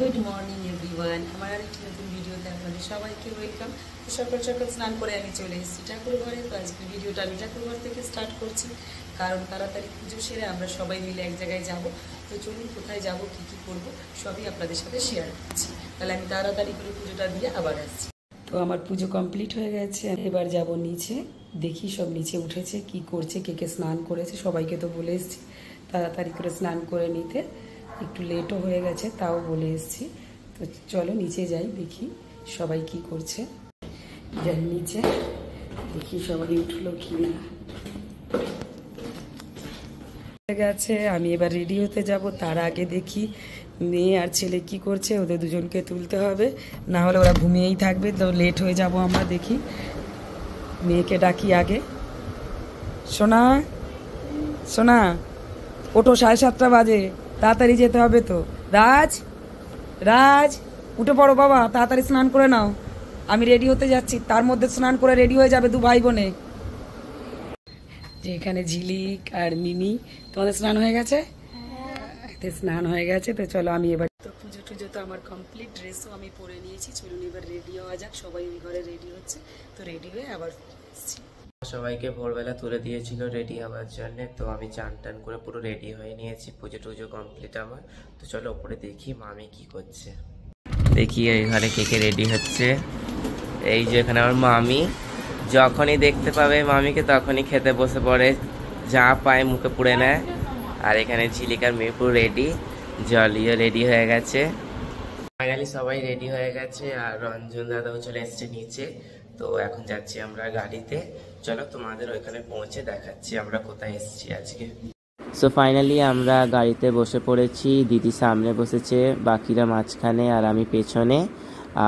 Good morning everyone, আমার আরেকটি নতুন ভিডিওতে আপনাদের সবাইকে ওয়েলকাম। সকাল সকাল স্নান করে আমি চলে এসেছি ঠাকুর ঘরে। তো আজকে ভিডিওটা আমি ঠাকুর ঘর থেকে স্টার্ট করছি, কারণ তাড়াতাড়ি পুজো সেরে আমরা সবাই মিলে এক জায়গায় যাব। তো চলুন কোথায় যাব, কী কী করবো সবই আপনাদের সাথে শেয়ার করছি। তাহলে আমি তাড়াতাড়ি করে পুজোটা দিয়ে আবার আসছি। তো আমার পুজো কমপ্লিট হয়ে গেছে, এবার যাব নিচে। দেখি সব নিচে উঠেছে, কি করছে, কে কে স্নান করেছে। সবাইকে তো বলে এসেছি তাড়াতাড়ি করে স্নান করে নিতে, একটু লেটও হয়ে গেছে তাও বলে এসেছি। তো চলো নিচে যাই, দেখি সবাই কি করছে। যাই নিচে, দেখি সবাই উঠলো কি না। গেছে, আমি এবার রেডি হতে যাব। তার আগে দেখি মেয়ে আর ছেলে কি করছে, ওদের দুজনকে তুলতে হবে, না হলে ওরা ঘুমিয়েই থাকবে, তো লেট হয়ে যাব আমরা। দেখি মেয়েকে ডাকি আগে। সোনা সোনা ওঠো, 7:30 বাজে, তাড়াতাড়ি যেতে হবে তো। রাজ রাজ উঠে পড়ো বাবা, তাড়াতাড়ি স্নান করে নাও। আমি রেডি হতে যাচ্ছি, তার মধ্যে স্নান করে রেডি হয়ে যাবে দু ভাই বোনে। যে এখানে ঝিলিক আর মিমি, তোমাদের স্নান হয়ে গেছে? স্নান হয়ে গেছে। তো চলো আমি এবার, তো পুজো টুজো তো আমার কমপ্লিট, ড্রেসও আমি পরে নিয়েছি। চলুন এবার রেডি হওয়া যাক। সবাই ওই ঘরে রেডি হচ্ছে, তো রেডি হয়ে আবার এসেছি। সবাইকে ভোরবেলা তুলে দিয়েছিল রেডি হওয়ার জন্য, তো আমি চান টান করে পুরো রেডি হয়ে নিয়েছি। পুজো টুজো কমপ্লিট আমার। তো চলো ওপরে দেখি মামি কি করছে। দেখি এই ঘরে কে কে রেডি হচ্ছে। এই যে এখানে আমার মামি, যখনই দেখতে পাবে মামিকে তখনই খেতে বসে পড়ে, যা পায় মুখে পুড়ে নেয়। আর এখানে ঝিলিকার মেয়ে পুরো রেডি, জলিও রেডি হয়ে গেছে। ফাইনালি সবাই রেডি হয়ে গেছে, আর রঞ্জন দাদাও চলে এসছে নিচে। তো এখন যাচ্ছি আমরা গাড়িতে। চলো তোমাদের ওইখানে পৌঁছে দেখাচ্ছি আমরা কোথায় এসেছি আজকে। সো ফাইনালি আমরা গাড়িতে বসে পড়েছি। দিদি সামনে বসেছে, বাকিরা মাঝখানে আর আমি পেছনে।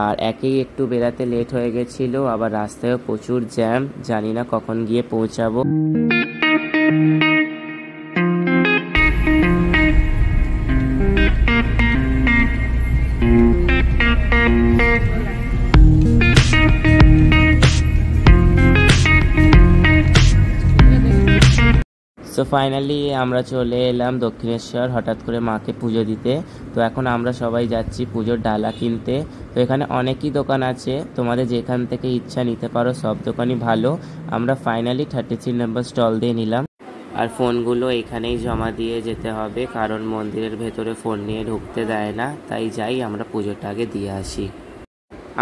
আর একেই একটু বেরাতে লেট হয়ে গেছিলো, আবার রাস্তায়ও প্রচুর জ্যাম, জানি না কখন গিয়ে পৌঁছাবো। সো ফাইনালি আমরা চলে এলাম দক্ষিণেশ্বর, হঠাৎ করে মাকে পুজো দিতে। তো এখন আমরা সবাই যাচ্ছি পুজোর ডালা কিনতে। তো এখানে অনেকই দোকান আছে, তোমাদের যেখান থেকে ইচ্ছা নিতে পারো, সব দোকানই ভালো। আমরা ফাইনালি 33 নম্বর স্টল দিয়ে নিলাম। আর ফোনগুলো এখানেই জমা দিয়ে যেতে হবে, কারণ মন্দিরের ভেতরে ফোন নিয়ে ঢুকতে দেয় না। তাই যাই আমরা পুজোটা আগে দিয়ে আসি।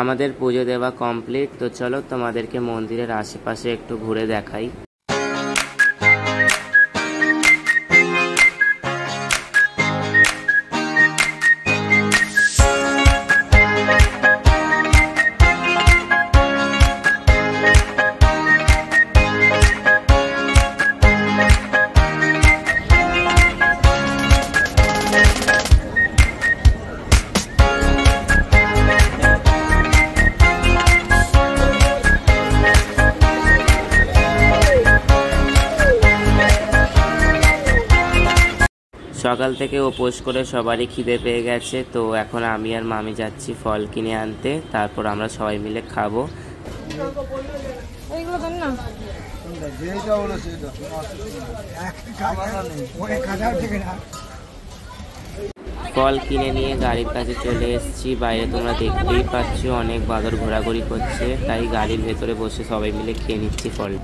আমাদের পুজো দেওয়া কমপ্লিট। তো চলো তোমাদেরকে মন্দিরের আশেপাশে একটু ঘুরে দেখাই। সকাল থেকে উপোস করে সবারই খিদে পেয়ে গেছে। তো এখন আমি আর মামি যাচ্ছি ফল কিনে আনতে, তারপর আমরা সবাই মিলে খাবো। ফল কিনে নিয়ে গাড়ির কাছে চলে এসেছি। বাইরে তোমরা দেখতেই পাচ্ছ অনেক বাঁদর ঘোরাঘুরি করছে, তাই গাড়ির ভেতরে বসে সবাই মিলে খেয়ে নিচ্ছি ফল।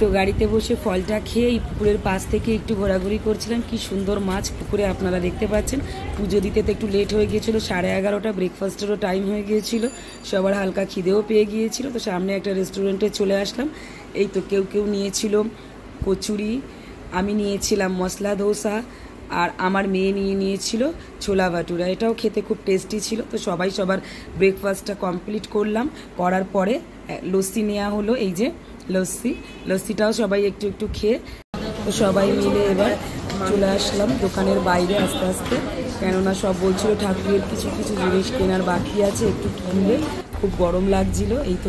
তো গাড়িতে বসে ফলটা খেয়ে এই পুকুরের পাশ থেকে একটু ঘোরাঘুরি করছিলাম। কি সুন্দর মাছ পুকুরে আপনারা দেখতে পাচ্ছেন। পুজো দিতে তো একটু লেট হয়ে গিয়েছিল, 11:30, ব্রেকফাস্টেরও টাইম হয়ে গিয়েছিল, সবার হালকা খিদেও পেয়ে গিয়েছিল। তো সামনে একটা রেস্টুরেন্টে চলে আসলাম। এই তো কেউ কেউ নিয়েছিল কচুরি, আমি নিয়েছিলাম মশলা ধোসা, আর আমার মেয়ে নিয়েছিল ছোলা ভাটুরা। এটাও খেতে খুব টেস্টি ছিল। তো সবাই সবার ব্রেকফাস্টটা কমপ্লিট করলাম, করার পরে লস্যি নেওয়া হলো। এই যে লস্যিটাও সবাই একটু একটু খেয়ে, তো সবাই মিলে এবার চলে আসলাম দোকানের বাইরে আস্তে আস্তে, কেননা সব বলছিল ঠাকুরের কিছু কিছু জিনিস কেনার বাকি আছে, একটু কিনবে। খুব গরম লাগছিল। এই তো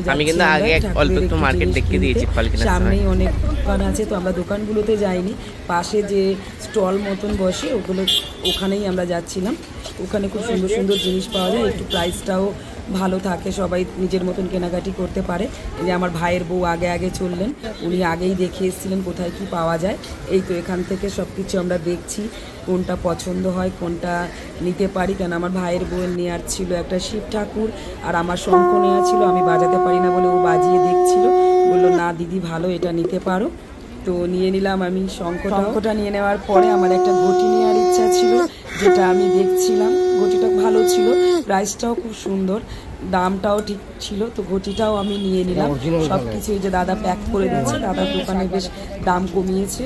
সামনেই অনেক দোকান আছে, তো আমরা দোকানগুলোতে যাইনি, পাশে যে স্টল মতন বসে ওখানেই আমরা যাচ্ছিলাম। ওখানে খুব সুন্দর সুন্দর জিনিস পাওয়া যায়, একটু প্রাইসটাও ভালো থাকে, সবাই নিজের মতন কেনাকাটি করতে পারে। এই যে আমার ভাইয়ের বউ আগে আগে চললেন, উনি আগেই দেখে এসেছিলেন কোথায় কি পাওয়া যায়। এই তো এখান থেকে সব কিছু আমরা দেখছি, কোনটা পছন্দ হয় কোনটা নিতে পারি। কেন আমার ভাইয়ের বউয়ের নেওয়ার ছিল একটা শিব ঠাকুর, আর আমার শঙ্খ নেওয়া ছিল, আমি বাজাতে পারি না বলে ও বাজিয়ে দেখছিল, বললো না দিদি ভালো, এটা নিতে পারো। তো নিয়ে নিলাম আমি শঙ্খটা নিয়ে নেওয়ার পরে আমার একটা ঘটি নেওয়ার ইচ্ছা ছিল, যেটা আমি দেখছিলাম। ঘটিটা ভালো ছিল, প্রাইসটাও খুব সুন্দর, দামটাও ঠিক ছিল। তো ঘটিটাও আমি নিয়ে নিলাম। সব কিছু এই যে দাদা প্যাক করে দিচ্ছে, দাদার দোকানে বেশ দাম কমিয়েছে,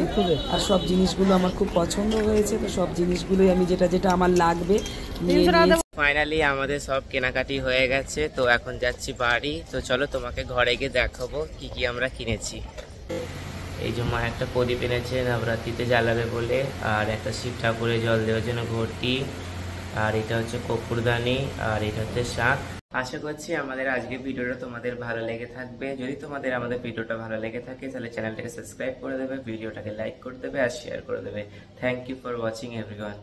আর সব জিনিসগুলো আমার খুব পছন্দ হয়েছে। তো সব জিনিসগুলোই আমি যেটা যেটা আমার লাগবে নিয়ে নিয়েছি। ফাইনালি আমাদের সব কেনাকাটি হয়ে গেছে, তো এখন যাচ্ছি বাড়ি। তো চলো তোমাকে ঘরে গিয়ে দেখাবো কি কি আমরা কিনেছি। এই যে মা একটা প্রদীপ এনেছে নবরাত্রিতে জ্বালাবে বলে, আর একটা শিব ঠাকুরের জল দেওয়ার জন্য ঘটি, আর এটা হচ্ছে কপুরদানি, আর এটা হচ্ছে শাক। আশা করছি আমাদের আজকের ভিডিওটা তোমাদের ভালো লেগে থাকবে। যদি তোমাদের আমাদের ভিডিওটা ভালো লেগে থাকে তাহলে চ্যানেলটাকে সাবস্ক্রাইব করে দেবে, ভিডিওটাকে লাইক করে দেবে আর শেয়ার করে দেবে। Thank you for watching everyone.